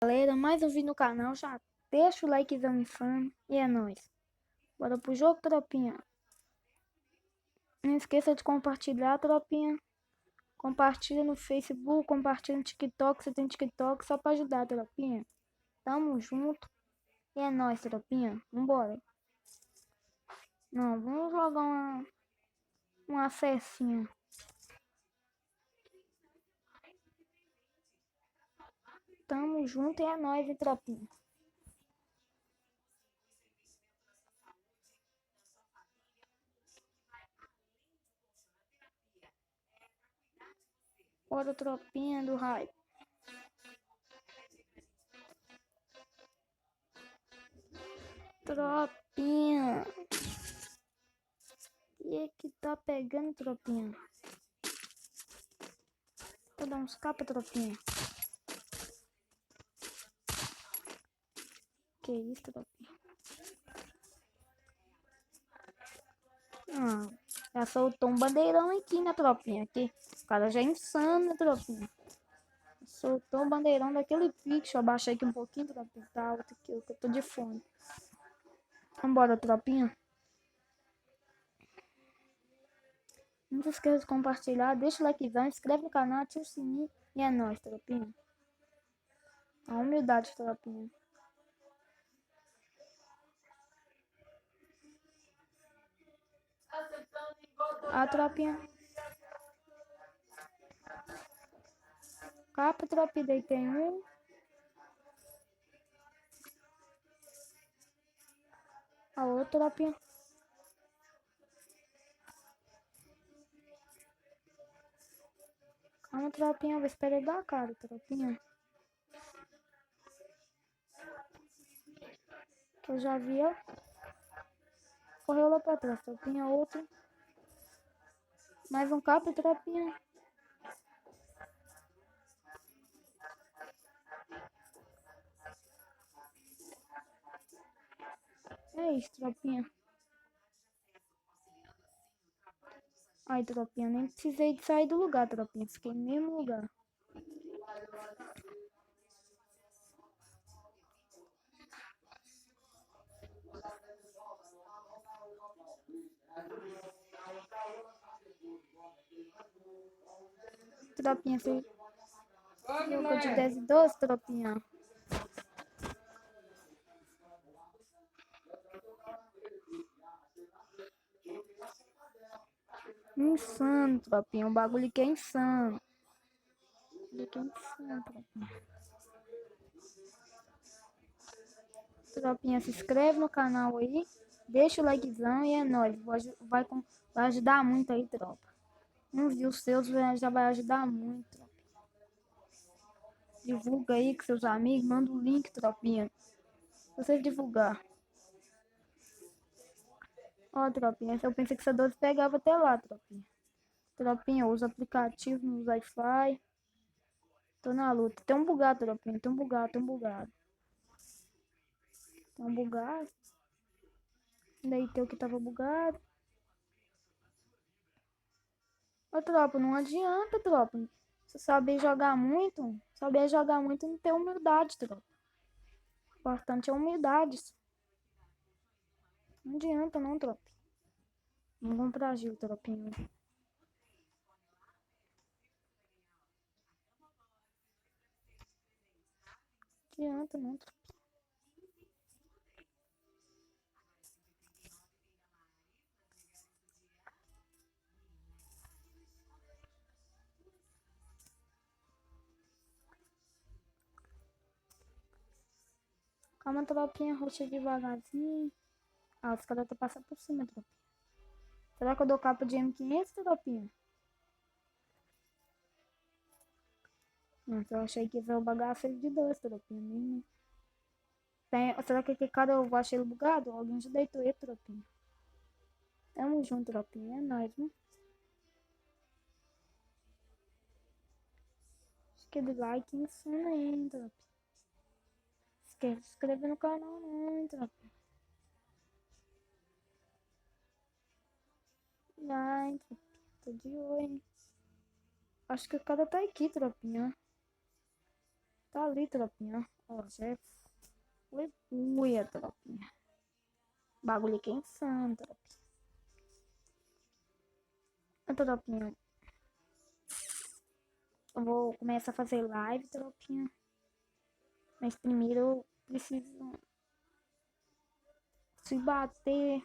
Galera, mais um vídeo no canal, já deixa o likezão insano e é nóis. Bora pro jogo, tropinha. Não esqueça de compartilhar, tropinha. Compartilha no Facebook, compartilha no TikTok, você tem TikTok, só pra ajudar, tropinha. Tamo junto e é nóis, tropinha. Vambora. Não, vamos jogar uma festinha. Tamo junto e é nóis, hein, tropinha. Bora, tropinha do hype. Tropinha. E é que tá pegando, tropinha? Vou dar uns capas, tropinha. Que isso, tropinha? Já soltou um bandeirão aqui na tropinha. Aqui. O cara já é insano, né, tropinha? Soltou um bandeirão daquele pique. Deixa eu abaixar aqui um pouquinho, tropinha. Tá alto aqui, que eu tô de fone. Vambora, tropinha. Não se esqueça de compartilhar, deixa o likezão, inscreve no canal, ativa o sininho e é nóis, tropinha. A humildade, tropinha. A tropinha. Capa, tropinha, daí tem um. A outra, tropinha. Calma, tropinha, vou esperar ele dar a cara, tropinha. Que eu já vi ela. Correu lá pra trás, tropinha, outra. Mais um capa, tropinha. É isso, tropinha. Ai, tropinha, nem precisei de sair do lugar, tropinha. Fiquei no mesmo lugar. Tropinha, você jogou de 10 e 12, tropinha. Insano, tropinha. Um bagulho que é insano. Tropinha, se inscreve no canal aí. Deixa o likezão e é nóis. Vai ajudar muito aí, tropa. Um view seus já vai ajudar muito, tropa. Divulga aí com seus amigos. Manda o link, tropinha. Vocês divulgar. Ó, tropinha, eu pensei que essa 12 pegava até lá, tropinha. Tropinha, usa aplicativo no Wi-Fi. Tô na luta. Tem um bugado, tropinha. Tem um bugado. Tem um bugado. Daí tem o que tava bugado. Ô, tropa, não adianta, tropa. Se saber jogar muito, não tem humildade, tropa. O importante é humildade. Não adianta não, tropa. Vamos comprar Gil, tropinha. Não adianta não, tropa. Calma, tropinha, roxa devagarzinho. Ah, os caras estão passando por cima, tropinha. Será que eu dou capa de M500, tropinha? Nossa, eu achei que ia ser o bagaço de dois, tropinha. Será que aquele cara eu achei ele bugado? Alguém já deitou ele, tropinha. Tamo junto, tropinha. É nóis, né? Aquele like insano aí, tropinha. Esquece de se inscrever no canal, não, tropinha. Ai, tropinha. Tô de olho, hein? Acho que o cara tá aqui, tropinha. tá ali, tropinha. Ó, já foi buia, tropinha. Bagulho aqui é insano, tropinha. Ô, tropinha, eu vou começar a fazer live, tropinha. Mas primeiro eu preciso se bater,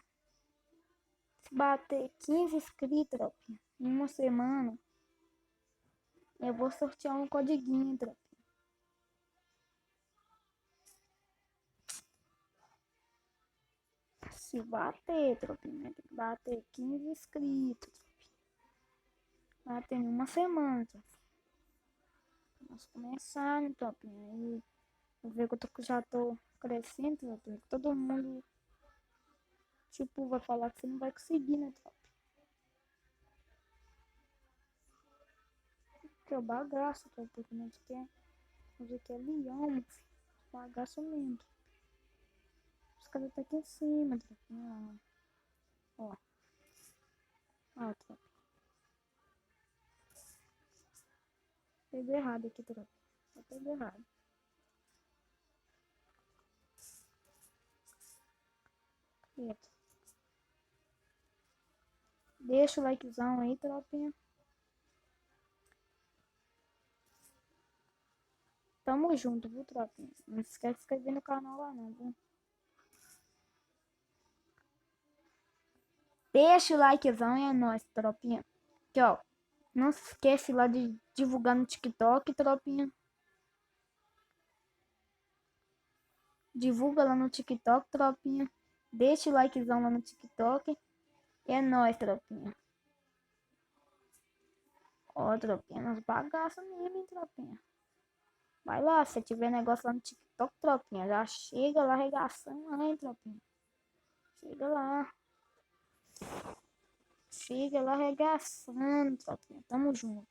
se bater 15 inscritos, tropinha, em uma semana. Eu vou sortear um codiguinho, tropinha. Se bater, tropinha, tem que bater 15 inscritos, tropinha. Bater em uma semana, tropinha. Nós começar, né, tropinha? Aí eu ver que já tô crescendo, tropinha. Todo mundo, tipo, vai falar que você não vai conseguir, né, tropinha? Que é o bagaço, tropinha. A gente quer leão, meu filho. Bagaço mesmo. Os caras tá aqui em cima, tropinha. Ó. Ó, tropinha. Pegou errado aqui, tropinha. Só pegou errado. Quieto. Deixa o likezão aí, tropinha. Tamo junto, viu, tropinha? Não esquece de se inscrever no canal lá não, viu? Deixa o likezão e é nóis, tropinha. Aqui, ó. Não se esquece lá de divulgar no TikTok, tropinha. Divulga lá no TikTok, tropinha. Deixa o likezão lá no TikTok. E é nóis, tropinha. Ó, tropinha, nós bagaços mesmo, hein, tropinha. Vai lá, se tiver negócio lá no TikTok, tropinha, já chega lá arregaçando lá, hein, tropinha. Chega lá. Chega lá arregaçando, tropinha. Tamo junto.